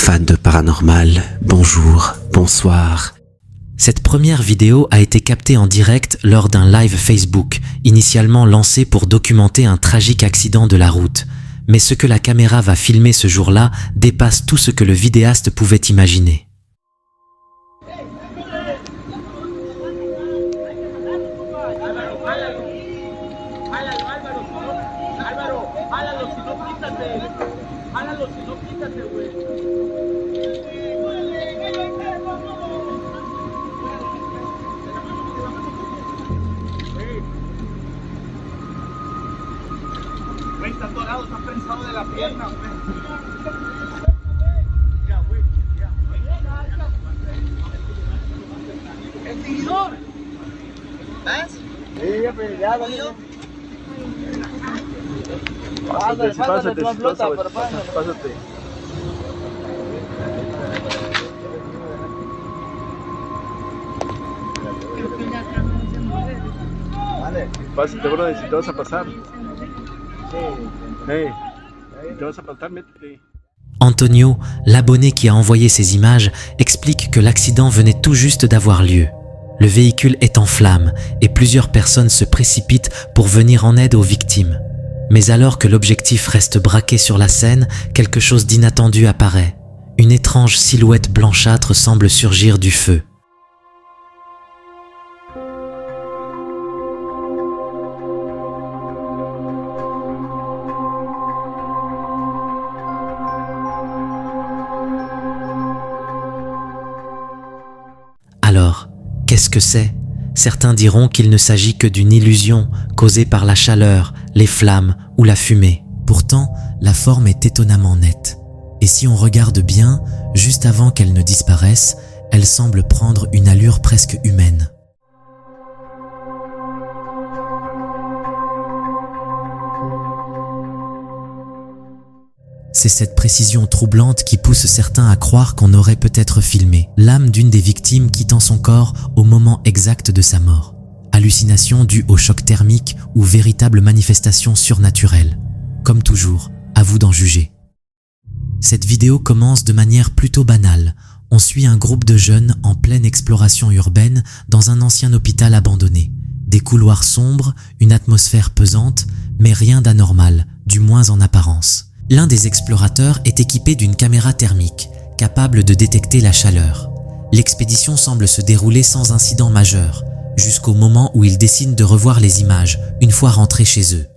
fans de paranormal, bonjour, bonsoir. Cette première vidéo a été captée en direct lors d'un live Facebook, initialement lancé pour documenter un tragique accident de la route. Mais ce que la caméra va filmer ce jour-là dépasse tout ce que le vidéaste pouvait imaginer. Güey, está atorado, está prensado de la pierna, güey. ¡El seguidor! ¿Ves? Sí, pues ya, dale. Pásate, pásate. Pásate, bro, si te vas a pasar. Hey, te vas a pasar, métete. Antonio, l'abonné qui a envoyé ces images, explique que l'accident venait tout juste d'avoir lieu. Le véhicule est en flammes et plusieurs personnes se précipitent pour venir en aide aux victimes. Mais alors que l'objectif reste braqué sur la scène, quelque chose d'inattendu apparaît. Une étrange silhouette blanchâtre semble surgir du feu. Alors, qu'est-ce que c'est? Certains diront qu'il ne s'agit que d'une illusion causée par la chaleur, les flammes ou la fumée. Pourtant, la forme est étonnamment nette. Et si on regarde bien, juste avant qu'elle ne disparaisse, elle semble prendre une allure presque humaine. C'est cette précision troublante qui pousse certains à croire qu'on aurait peut-être filmé l'âme d'une des victimes quittant son corps au moment exact de sa mort. Hallucination due au choc thermique ou véritable manifestation surnaturelle. Comme toujours, à vous d'en juger. Cette vidéo commence de manière plutôt banale. On suit un groupe de jeunes en pleine exploration urbaine dans un ancien hôpital abandonné. Des couloirs sombres, une atmosphère pesante, mais rien d'anormal, du moins en apparence. L'un des explorateurs est équipé d'une caméra thermique, capable de détecter la chaleur. L'expédition semble se dérouler sans incident majeur, jusqu'au moment où ils décident de revoir les images, une fois rentrés chez eux.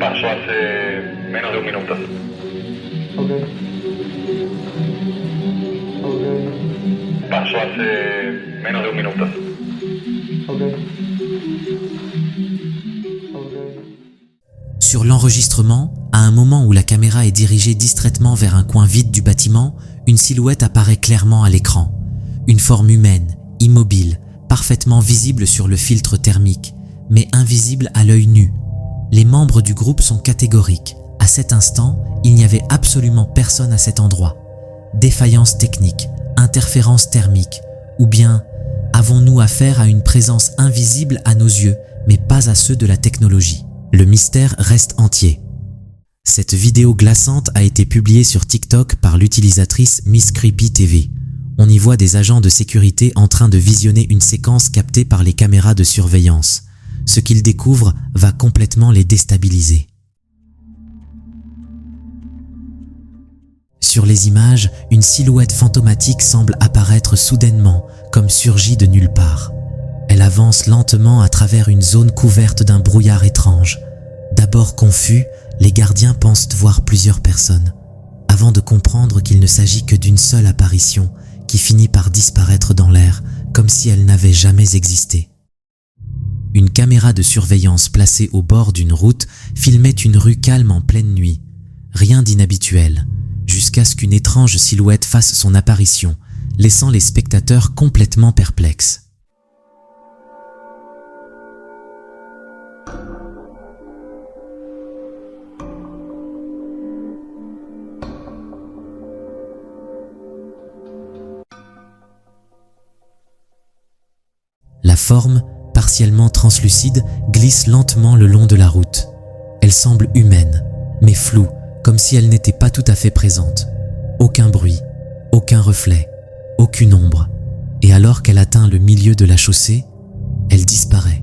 Pasó hace menos de un minuto. Pasó hace menos de un minuto. Sur l'enregistrement, à un moment où la caméra est dirigée distraitement vers un coin vide du bâtiment, une silhouette apparaît clairement à l'écran. Une forme humaine, immobile, parfaitement visible sur le filtre thermique, mais invisible à l'œil nu. Les membres du groupe sont catégoriques. À cet instant, il n'y avait absolument personne à cet endroit. Défaillance technique, interférence thermique, ou bien avons-nous affaire à une présence invisible à nos yeux, mais pas à ceux de la technologie? Le mystère reste entier. Cette vidéo glaçante a été publiée sur TikTok par l'utilisatrice Miss Creepy TV. On y voit des agents de sécurité en train de visionner une séquence captée par les caméras de surveillance. Ce qu'ils découvrent va complètement les déstabiliser. Sur les images, une silhouette fantomatique semble apparaître soudainement, comme surgie de nulle part. Elle avance lentement à travers une zone couverte d'un brouillard étrange. D'abord confus, les gardiens pensent voir plusieurs personnes, avant de comprendre qu'il ne s'agit que d'une seule apparition qui finit par disparaître dans l'air, comme si elle n'avait jamais existé. Une caméra de surveillance placée au bord d'une route filmait une rue calme en pleine nuit. Rien d'inhabituel, jusqu'à ce qu'une étrange silhouette fasse son apparition, laissant les spectateurs complètement perplexes. La forme, partiellement translucide glisse lentement le long de la route. Elle semble humaine, mais floue, comme si elle n'était pas tout à fait présente. Aucun bruit, aucun reflet, aucune ombre. Et alors qu'elle atteint le milieu de la chaussée, elle disparaît.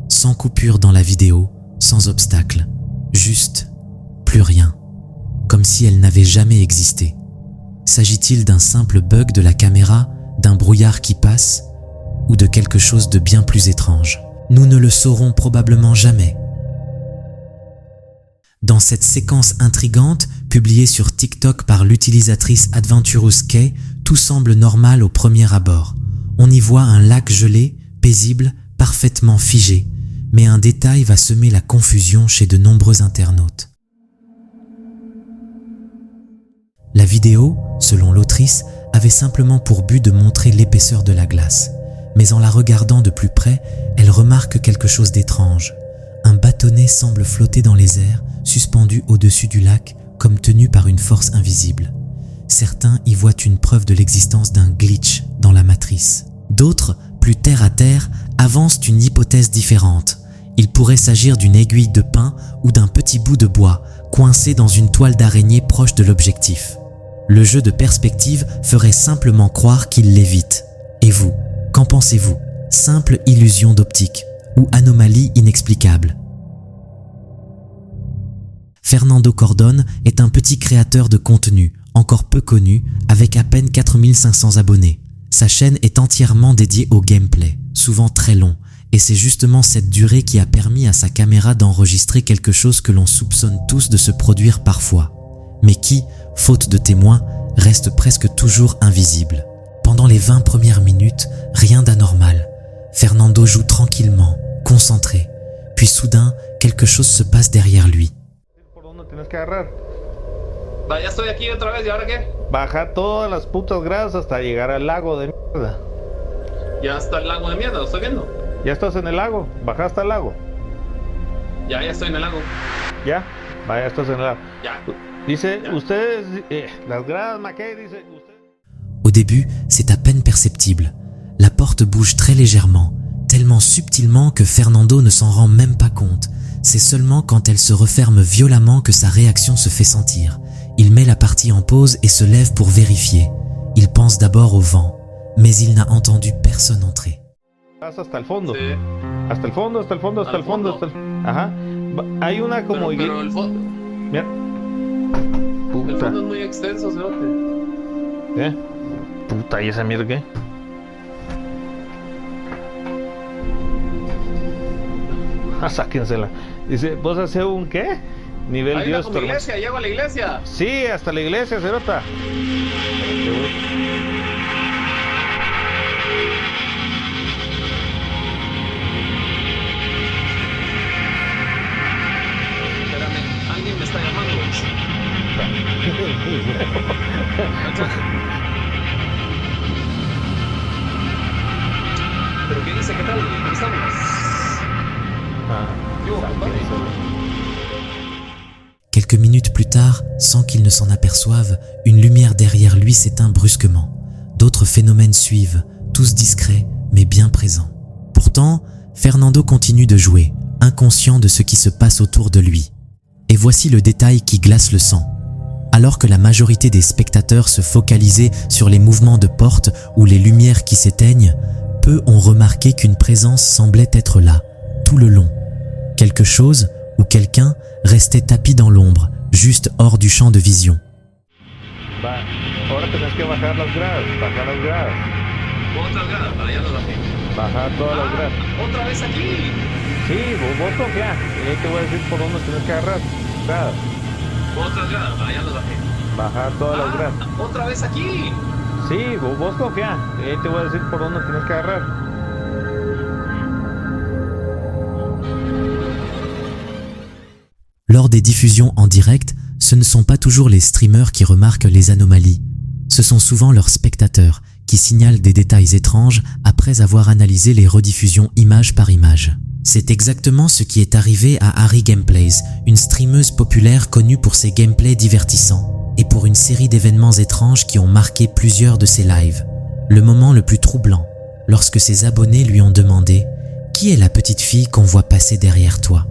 Sans coupure dans la vidéo, sans obstacle. Juste plus rien. Comme si elle n'avait jamais existé. S'agit-il d'un simple bug de la caméra, d'un brouillard qui passe, ou de quelque chose de bien plus étrange? Nous ne le saurons probablement jamais. Dans cette séquence intrigante, publiée sur TikTok par l'utilisatrice Adventurous Kay, tout semble normal au premier abord. On y voit un lac gelé, paisible, parfaitement figé, mais un détail va semer la confusion chez de nombreux internautes. La vidéo, selon l'autrice, avait simplement pour but de montrer l'épaisseur de la glace. Mais en la regardant de plus près, elle remarque quelque chose d'étrange. Un bâtonnet semble flotter dans les airs, suspendu au-dessus du lac, comme tenu par une force invisible. Certains y voient une preuve de l'existence d'un glitch dans la matrice. D'autres, plus terre à terre, avancent une hypothèse différente. Il pourrait s'agir d'une aiguille de pin ou d'un petit bout de bois, coincé dans une toile d'araignée proche de l'objectif. Le jeu de perspective ferait simplement croire qu'il l'évite. Et vous, qu'en pensez-vous? Simple illusion d'optique ou anomalie inexplicable? Fernando Cordone est un petit créateur de contenu, encore peu connu, avec à peine 4500 abonnés. Sa chaîne est entièrement dédiée au gameplay, souvent très long, et c'est justement cette durée qui a permis à sa caméra d'enregistrer quelque chose que l'on soupçonne tous de se produire parfois, mais qui, faute de témoins, reste presque toujours invisible. Pendant les 20 premières minutes, rien d'anormal. Fernando joue tranquillement, concentré, puis soudain, quelque chose se passe derrière lui. Tienes que agarrar. Va, ya estoy aquí otra vez, ¿y ahora qué? Baja todas las putas gradas hasta llegar al lago de mierda. Ya está el lago de mierda, lo estoy viendo. Ya estás en el lago, baja hasta el lago. Ya estoy en el lago. Ya, vaya, estás en el lago. Ya. Dice, Ya. ustedes, las gradas, Mackay, dice, ustedes... Au début, c'est à peine perceptible. La porte bouge très légèrement, tellement subtilement que Fernando ne s'en rend même pas compte. C'est seulement quand elle se referme violemment que sa réaction se fait sentir. Il met la partie en pause et se lève pour vérifier. Il pense d'abord au vent, mais il n'a entendu personne entrer. Vas hasta el fondo. Sí. Hasta el fondo, hasta el fondo, hasta Al el fondo, fondo. hasta el... Ajá. Hay una como... Pero el fondo Mira. Puta. es muy extenso, cerote. ¿Eh? Puta, ¿y esa mierda qué? Ah, sáquensela. Dice, ¿vos haces un qué? Nivel Ahí Dios, va tu como hermano. iglesia, llego a la iglesia. Sí, hasta la iglesia, cerota. Espérame, alguien me está llamando. ¿Pero qué dice? ¿Qué tal? ¿Cómo estamos? Yo, compadre. Quelques minutes plus tard, sans qu'il ne s'en aperçoive, une lumière derrière lui s'éteint brusquement. D'autres phénomènes suivent, tous discrets mais bien présents. Pourtant, Fernando continue de jouer, inconscient de ce qui se passe autour de lui. Et voici le détail qui glace le sang. Alors que la majorité des spectateurs se focalisaient sur les mouvements de porte ou les lumières qui s'éteignent, peu ont remarqué qu'une présence semblait être là, tout le long. Quelque chose ou quelqu'un restait tapi dans l'ombre, juste hors du champ de vision. Va, ahora tenés que bajar las gradas, bajar las gradas. Otras gradas, para allá las bajé. Bajar todas las gradas. Otra vez aquí. Sí, vos confía. Y ahí te voy a decir por dónde tienes que agarrar. Gradas. Otras gradas, para allá las bajé. Bajar todas las gradas. Otra vez aquí. Sí, vos confía. Y ahí te voy a decir por dónde tienes que agarrar. Lors des diffusions en direct, ce ne sont pas toujours les streamers qui remarquent les anomalies. Ce sont souvent leurs spectateurs qui signalent des détails étranges après avoir analysé les rediffusions image par image. C'est exactement ce qui est arrivé à Harry Gameplays, une streameuse populaire connue pour ses gameplays divertissants et pour une série d'événements étranges qui ont marqué plusieurs de ses lives. Le moment le plus troublant, lorsque ses abonnés lui ont demandé « Qui est la petite fille qu'on voit passer derrière toi ?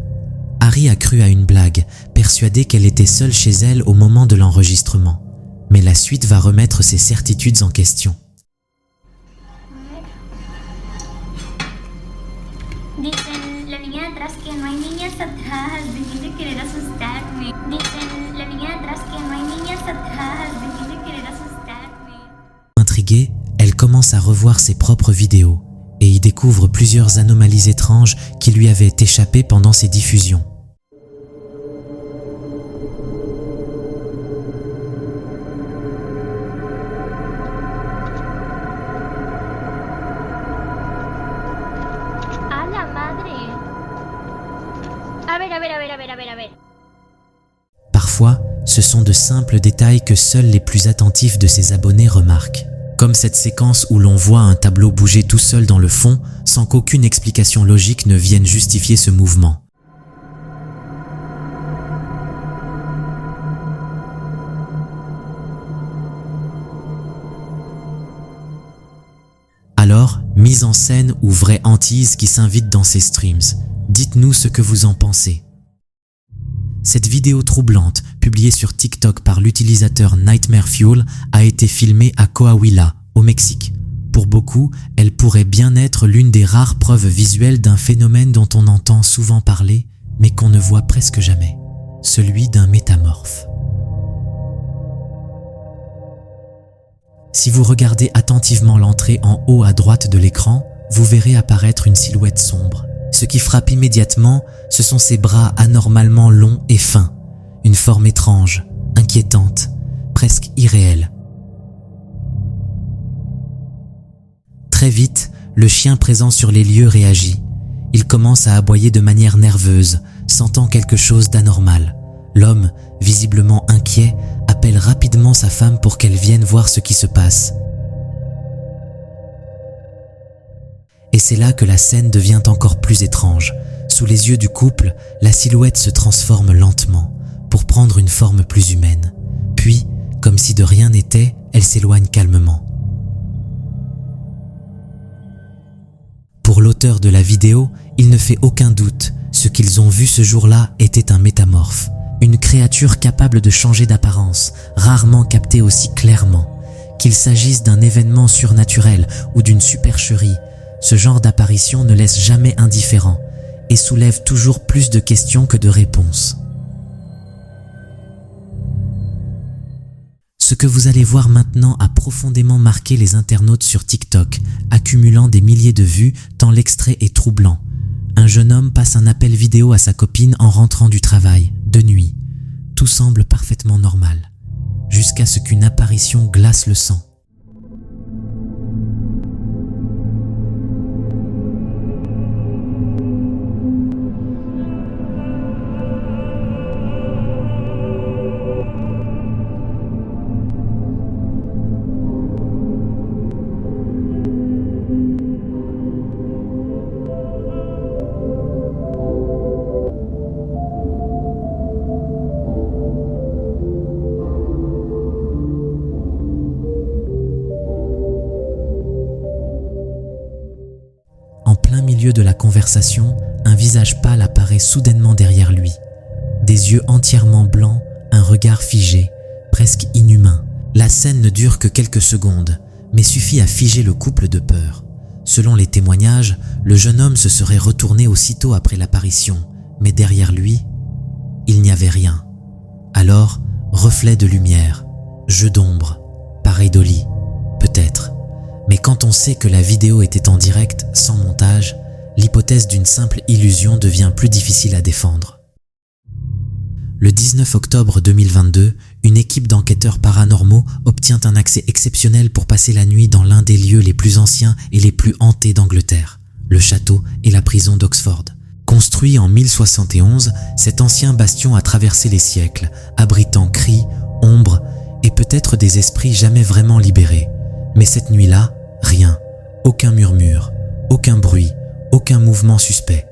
Harry a cru à une blague, persuadé qu'elle était seule chez elle au moment de l'enregistrement. Mais la suite va remettre ses certitudes en question. Dicen la niña de atrás que no hay niñas atrás, dejen de querer asustarme. Dicen la niña de atrás que no hay niñas atrás, dejen de querer asustarme. Intriguée, elle commence à revoir ses propres vidéos et y découvre plusieurs anomalies étranges qui lui avaient échappé pendant ses diffusions. ¡A la madre! A ver. Parfois, ce sont de simples détails que seuls les plus attentifs de ses abonnés remarquent. Comme cette séquence où l'on voit un tableau bouger tout seul dans le fond sans qu'aucune explication logique ne vienne justifier ce mouvement. Alors, mise en scène ou vraie hantise qui s'invite dans ces streams? Dites-nous ce que vous en pensez. Cette vidéo troublante, publiée sur TikTok par l'utilisateur Nightmare Fuel, a été filmée à Coahuila, au Mexique. Pour beaucoup, elle pourrait bien être l'une des rares preuves visuelles d'un phénomène dont on entend souvent parler, mais qu'on ne voit presque jamais, celui d'un métamorphe. Si vous regardez attentivement l'entrée en haut à droite de l'écran, vous verrez apparaître une silhouette sombre. Ce qui frappe immédiatement, ce sont ses bras anormalement longs et fins, une forme étrange, inquiétante, presque irréelle. Très vite, le chien présent sur les lieux réagit. Il commence à aboyer de manière nerveuse, sentant quelque chose d'anormal. L'homme, visiblement inquiet, appelle rapidement sa femme pour qu'elle vienne voir ce qui se passe. Et c'est là que la scène devient encore plus étrange. Sous les yeux du couple, la silhouette se transforme lentement, pour prendre une forme plus humaine. Puis, comme si de rien n'était, elle s'éloigne calmement. Pour l'auteur de la vidéo, il ne fait aucun doute, ce qu'ils ont vu ce jour-là était un métamorphe. Une créature capable de changer d'apparence, rarement captée aussi clairement. Qu'il s'agisse d'un événement surnaturel ou d'une supercherie, ce genre d'apparition ne laisse jamais indifférent et soulève toujours plus de questions que de réponses. Ce que vous allez voir maintenant a profondément marqué les internautes sur TikTok, accumulant des milliers de vues tant l'extrait est troublant. Un jeune homme passe un appel vidéo à sa copine en rentrant du travail, de nuit. Tout semble parfaitement normal, jusqu'à ce qu'une apparition glace le sang. En plein milieu de la conversation, un visage pâle apparaît soudainement derrière lui. Des yeux entièrement blancs, un regard figé, presque inhumain. La scène ne dure que quelques secondes, mais suffit à figer le couple de peur. Selon les témoignages, le jeune homme se serait retourné aussitôt après l'apparition, mais derrière lui, il n'y avait rien. Alors, reflet de lumière, jeu d'ombre, pareil d'Oli, peut-être. Mais quand on sait que la vidéo était en direct, sans montage, l'hypothèse d'une simple illusion devient plus difficile à défendre. Le 19 octobre 2022, une équipe d'enquêteurs paranormaux obtient un accès exceptionnel pour passer la nuit dans l'un des lieux les plus anciens et les plus hantés d'Angleterre, le château et la prison d'Oxford. Construit en 1071, cet ancien bastion a traversé les siècles, abritant cris, ombres et peut-être des esprits jamais vraiment libérés. Mais cette nuit-là, rien, aucun murmure, aucun bruit, aucun mouvement suspect.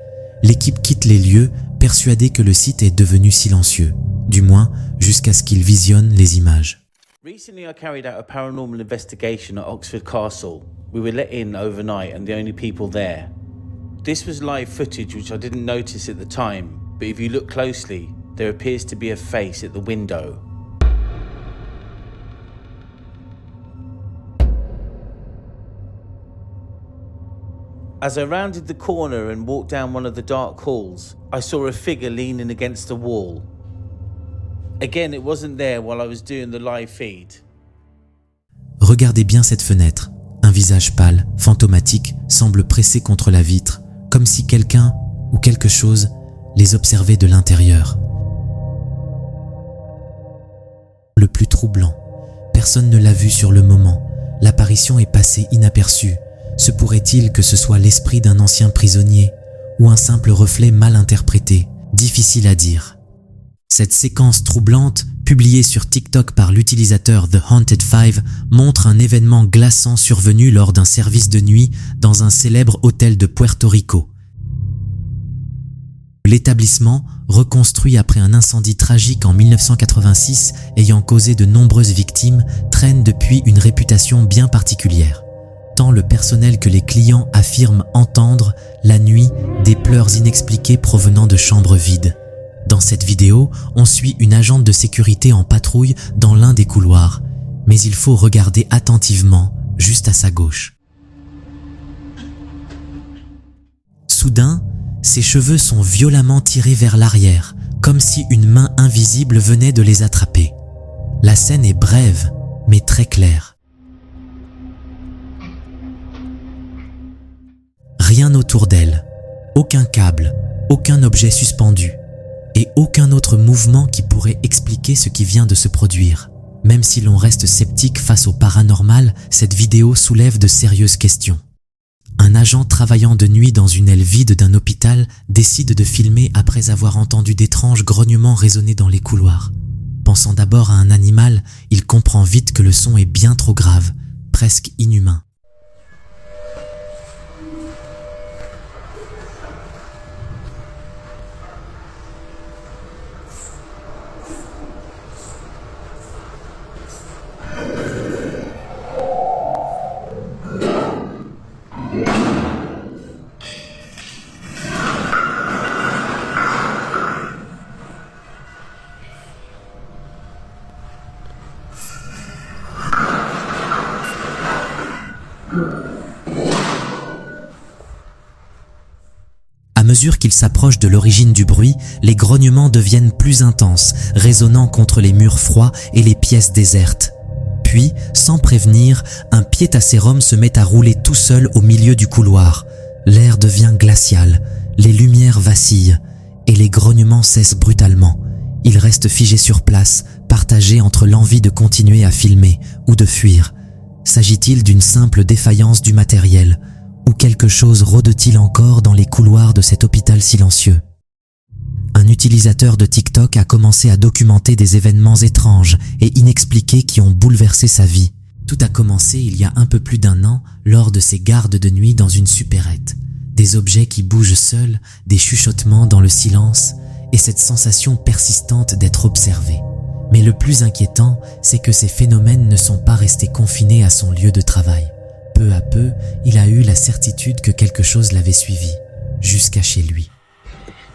L'équipe quitte les lieux, persuadée que le site est devenu silencieux, du moins jusqu'à ce qu'ils visionnent les images. Recently, I carried out a paranormal investigation at Oxford Castle. We were let in overnight and the only people there This was live footage which I didn't notice at the time, but if you look closely, there appears to be a face at the window. As I rounded the corner and walked down one of the dark halls, I saw a figure leaning against a wall. Again, it wasn't there while I was doing the live feed. Regardez bien cette fenêtre. Un visage pâle, fantomatique, semble pressé contre la vitre, comme si quelqu'un ou quelque chose les observait de l'intérieur. Le plus troublant, personne ne l'a vu sur le moment. L'apparition est passée inaperçue. Se pourrait-il que ce soit l'esprit d'un ancien prisonnier ou un simple reflet mal interprété? Difficile à dire. Cette séquence troublante, publiée sur TikTok par l'utilisateur The Haunted Five, montre un événement glaçant survenu lors d'un service de nuit dans un célèbre hôtel de Puerto Rico. L'établissement, reconstruit après un incendie tragique en 1986 ayant causé de nombreuses victimes, traîne depuis une réputation bien particulière. Tant le personnel que les clients affirment entendre, la nuit, des pleurs inexpliquées provenant de chambres vides. Dans cette vidéo, on suit une agente de sécurité en patrouille dans l'un des couloirs, mais il faut regarder attentivement, juste à sa gauche. Soudain, ses cheveux sont violemment tirés vers l'arrière, comme si une main invisible venait de les attraper. La scène est brève, mais très claire. Rien autour d'elle, aucun câble, aucun objet suspendu, et aucun autre mouvement qui pourrait expliquer ce qui vient de se produire. Même si l'on reste sceptique face au paranormal, cette vidéo soulève de sérieuses questions. Un agent travaillant de nuit dans une aile vide d'un hôpital décide de filmer après avoir entendu d'étranges grognements résonner dans les couloirs. Pensant d'abord à un animal, il comprend vite que le son est bien trop grave, presque inhumain. À mesure qu'il s'approche de l'origine du bruit, les grognements deviennent plus intenses, résonnant contre les murs froids et les pièces désertes. Puis, sans prévenir, un pied-à-sérum se met à rouler tout seul au milieu du couloir. L'air devient glacial, les lumières vacillent et les grognements cessent brutalement. Il reste figé sur place, partagé entre l'envie de continuer à filmer ou de fuir. S'agit-il d'une simple défaillance du matériel ou quelque chose rôde-t-il encore dans les couloirs de cet hôpital silencieux? Un utilisateur de TikTok a commencé à documenter des événements étranges et inexpliqués qui ont bouleversé sa vie. Tout a commencé il y a un peu plus d'1 an lors de ses gardes de nuit dans une supérette. Des objets qui bougent seuls, des chuchotements dans le silence et cette sensation persistante d'être observé. Mais le plus inquiétant, c'est que ces phénomènes ne sont pas restés confinés à son lieu de travail. Peu à peu, il a eu la certitude que quelque chose l'avait suivi, jusqu'à chez lui.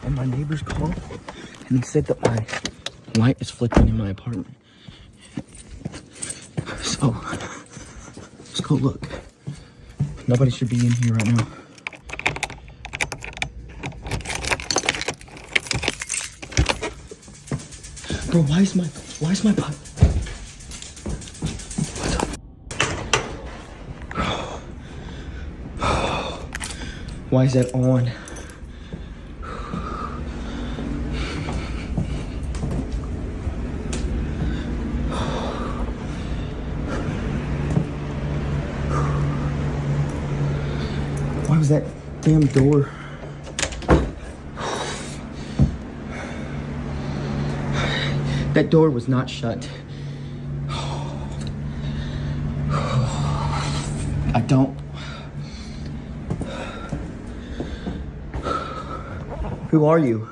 And my neighbors called and they said that my light is flickering in my apartment. So, let's go look. Nobody should be in here right now. Bro, why is my pot? Why is that on? Why was that damn door? That door was not shut. I don't. Who are you?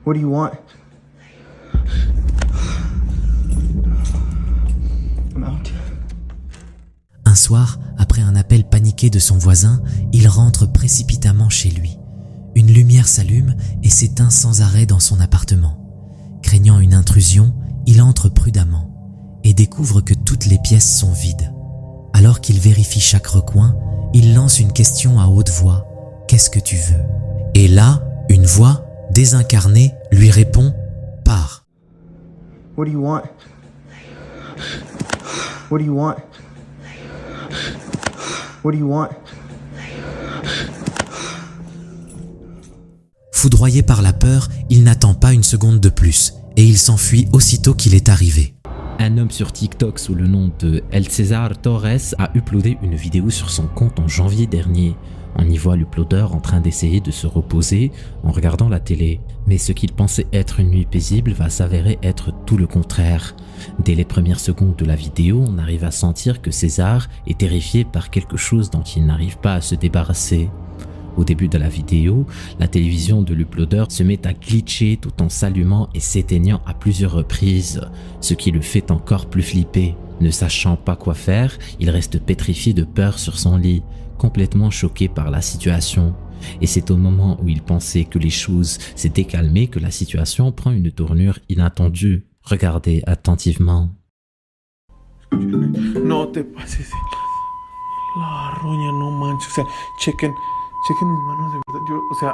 What do you want? I'm out. Un soir, après après un appel paniqué de son voisin, il rentre précipitamment chez lui. Une lumière s'allume et s'éteint sans arrêt dans son appartement. Craignant une intrusion, il entre prudemment et découvre que toutes les pièces sont vides. Alors qu'il vérifie chaque recoin, il lance une question à haute voix. « Qu'est-ce que tu veux ?» Et là, une voix, désincarnée, lui répond « Pars ». What do you want? What do you want? What do you want? Foudroyé par la peur, il n'attend pas une seconde de plus et il s'enfuit aussitôt qu'il est arrivé. Un homme sur TikTok sous le nom de El César Torres a uploadé une vidéo sur son compte en janvier dernier. On y voit l'uploader en train d'essayer de se reposer en regardant la télé. Mais ce qu'il pensait être une nuit paisible va s'avérer être tout le contraire. Dès les premières secondes de la vidéo, on arrive à sentir que César est terrifié par quelque chose dont il n'arrive pas à se débarrasser. Au début de la vidéo, la télévision de l'uploader se met à glitcher tout en s'allumant et s'éteignant à plusieurs reprises, ce qui le fait encore plus flipper. Ne sachant pas quoi faire, il reste pétrifié de peur sur son lit, complètement choqué par la situation. Et c'est au moment où il pensait que les choses s'étaient calmées que la situation prend une tournure inattendue. Regardez attentivement. No te pases la roña, no manches. O sea, chequen mis manos de verdad. Yo, o sea,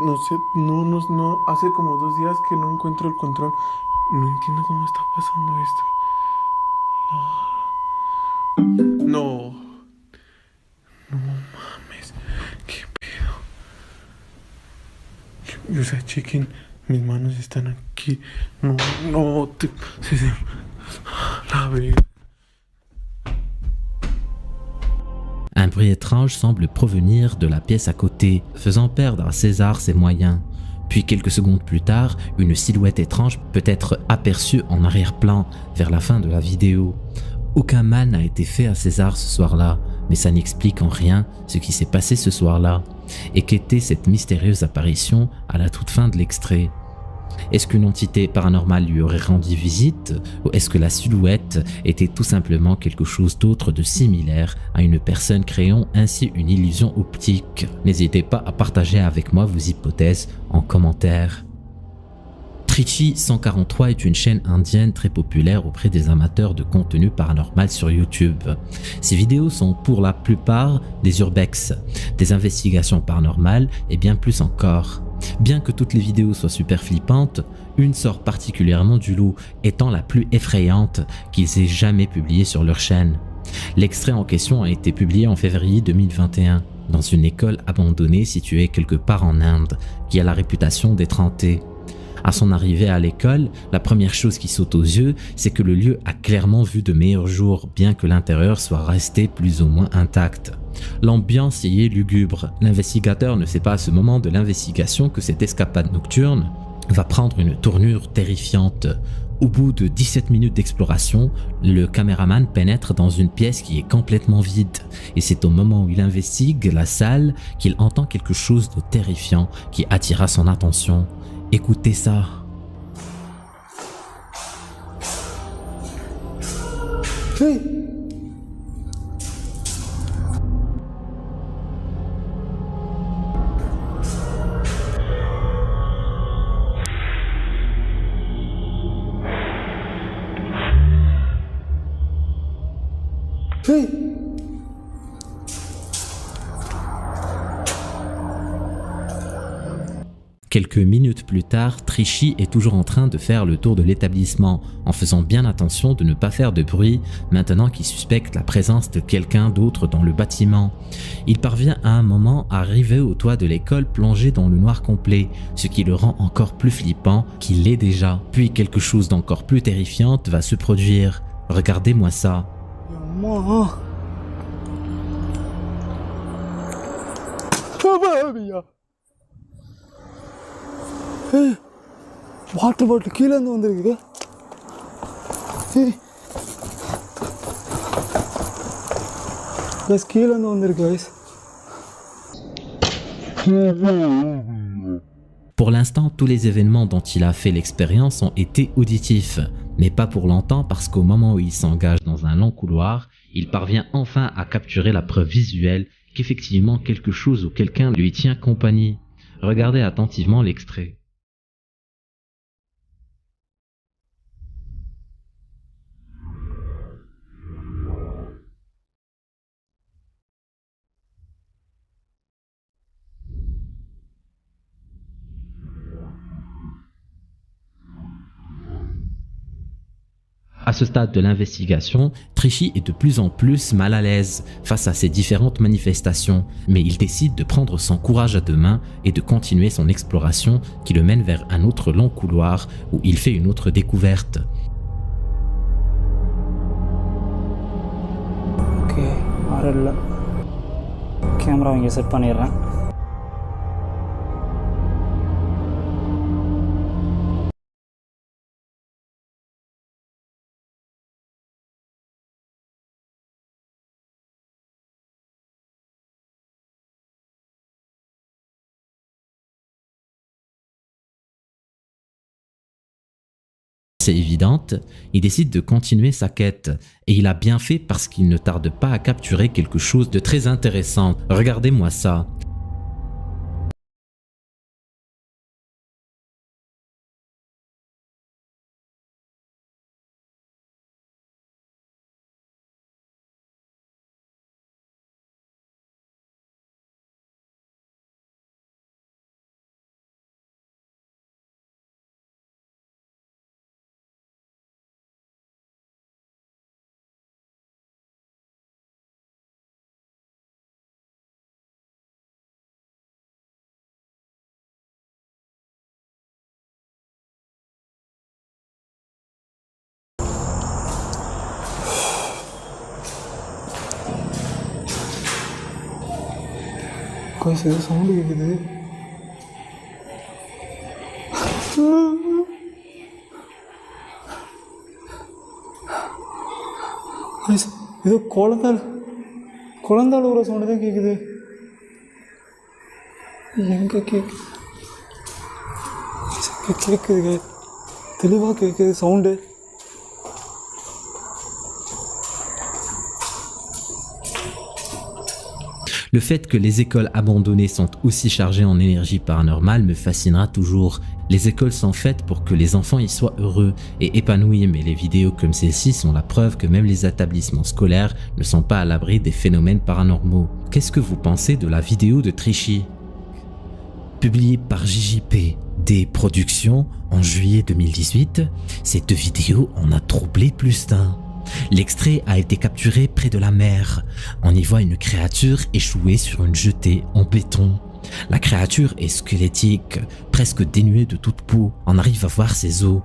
no sé, no, hace como 2 días que no encuentro el control. No entiendo cómo está pasando esto. No mames, qué pedo. O sea, chequen, mis manos están aquí. La verdad. Un bruit étrange semble provenir de la pièce à côté, faisant perdre à César ses moyens. Puis quelques secondes plus tard, une silhouette étrange peut être aperçue en arrière-plan vers la fin de la vidéo. Aucun mal n'a été fait à César ce soir-là, mais ça n'explique en rien ce qui s'est passé ce soir-là et qu'était cette mystérieuse apparition à la toute fin de l'extrait. Est-ce qu'une entité paranormale lui aurait rendu visite ou est-ce que la silhouette était tout simplement quelque chose d'autre de similaire à une personne créant ainsi une illusion optique? N'hésitez pas à partager avec moi vos hypothèses en commentaire. Trichy 143 est une chaîne indienne très populaire auprès des amateurs de contenu paranormal sur YouTube. Ses vidéos sont pour la plupart des urbex, des investigations paranormales et bien plus encore. Bien que toutes les vidéos soient super flippantes, une sort particulièrement du lot, étant la plus effrayante qu'ils aient jamais publiée sur leur chaîne. L'extrait en question a été publié en février 2021 dans une école abandonnée située quelque part en Inde, qui a la réputation d'être hantée. À son arrivée à l'école, la première chose qui saute aux yeux, c'est que le lieu a clairement vu de meilleurs jours, bien que l'intérieur soit resté plus ou moins intact. L'ambiance y est lugubre. L'investigateur ne sait pas à ce moment de l'investigation que cette escapade nocturne va prendre une tournure terrifiante. Au bout de 17 minutes d'exploration, le caméraman pénètre dans une pièce qui est complètement vide. Et c'est au moment où il investigue la salle qu'il entend quelque chose de terrifiant qui attira son attention. Écoutez ça. Hey! Hey! Quelques minutes plus tard, Trichy est toujours en train de faire le tour de l'établissement, en faisant bien attention de ne pas faire de bruit maintenant qu'il suspecte la présence de quelqu'un d'autre dans le bâtiment. Il parvient à un moment à arriver au toit de l'école plongé dans le noir complet, ce qui le rend encore plus flippant qu'il l'est déjà. Puis quelque chose d'encore plus terrifiant va se produire. Regardez-moi ça. Water bottle கீழே இருந்து வந்திருக்கு. கீழே இருந்து வந்திருக்கு guys. Pour l'instant, tous les événements dont il a fait l'expérience ont été auditifs, mais pas pour longtemps parce qu'au moment où il s'engage dans un long couloir, il parvient enfin à capturer la preuve visuelle qu'effectivement quelque chose ou quelqu'un lui tient compagnie. Regardez attentivement l'extrait. À ce stade de l'investigation, Trichy est de plus en plus mal à l'aise face à ces différentes manifestations, mais il décide de prendre son courage à deux mains et de continuer son exploration qui le mène vers un autre long couloir où il fait une autre découverte. Okay யாரும் இல்லை கேமரா இங்கே செட் பண்ணிடுறேன் C'est évidente, il décide de continuer sa quête et il a bien fait parce qu'il ne tarde pas à capturer quelque chose de très intéressant. Regardez-moi ça. Guys, ஏதோ சவுண்டு கேட்குது. Guys, ஏதோ குழந்தை அழுகுற சவுண்டு தான் கேட்குது. எங்கே கேட்குதுங்க, தெளிவாக கேட்குது sound. Le fait que les écoles abandonnées sont aussi chargées en énergie paranormale me fascinera toujours. Les écoles sont faites pour que les enfants y soient heureux et épanouis, mais les vidéos comme celle-ci sont la preuve que même les établissements scolaires ne sont pas à l'abri des phénomènes paranormaux. Qu'est-ce que vous pensez de la vidéo de Trichy? Publiée par JJP des Productions en juillet 2018, cette vidéo en a troublé plus d'un. L'extrait a été capturé près de la mer. On y voit une créature échouée sur une jetée en béton. La créature est squelettique, presque dénuée de toute peau. On arrive à voir ses os.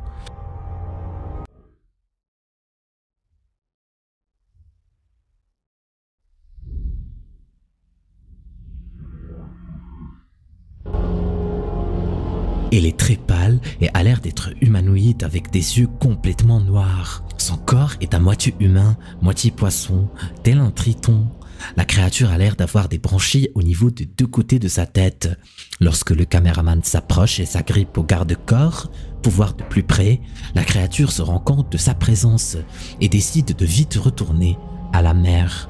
Elle est très pâle et a l'air d'être humanoïde avec des yeux complètement noirs. Son corps est à moitié humain, moitié poisson, tel un triton. La créature a l'air d'avoir des branchies au niveau des deux côtés de sa tête. Lorsque le caméraman s'approche et s'agrippe au garde-corps pour voir de plus près, la créature se rend compte de sa présence et décide de vite retourner à la mer.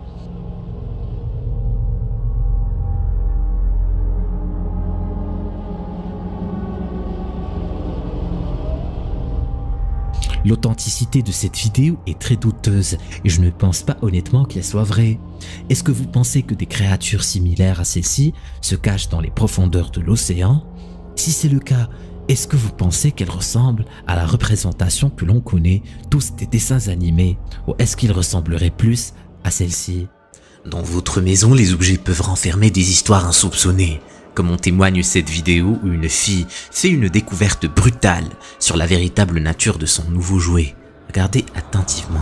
L'authenticité de cette vidéo est très douteuse et je ne pense pas honnêtement qu'elle soit vraie. Est-ce que vous pensez que des créatures similaires à celle-ci se cachent dans les profondeurs de l'océan? Si c'est le cas, est-ce que vous pensez qu'elles ressemblent à la représentation que l'on connaît tous des dessins animés, ou est-ce qu'ils ressembleraient plus à celle-ci? Dans votre maison, les objets peuvent renfermer des histoires insoupçonnées, comme en témoigne cette vidéo où une fille fait une découverte brutale sur la véritable nature de son nouveau jouet. Regardez attentivement.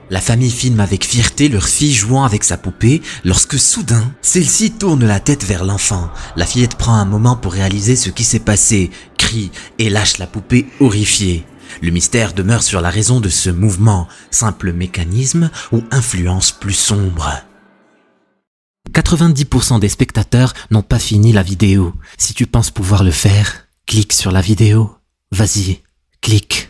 La famille filme avec fierté leur fille jouant avec sa poupée lorsque soudain, celle-ci tourne la tête vers l'enfant. La fillette prend un moment pour réaliser ce qui s'est passé, crie et lâche la poupée horrifiée. Le mystère demeure sur la raison de ce mouvement, simple mécanisme ou influence plus sombre. 90% des spectateurs n'ont pas fini la vidéo. Si tu penses pouvoir le faire, Clique sur la vidéo. Vas-y, clique.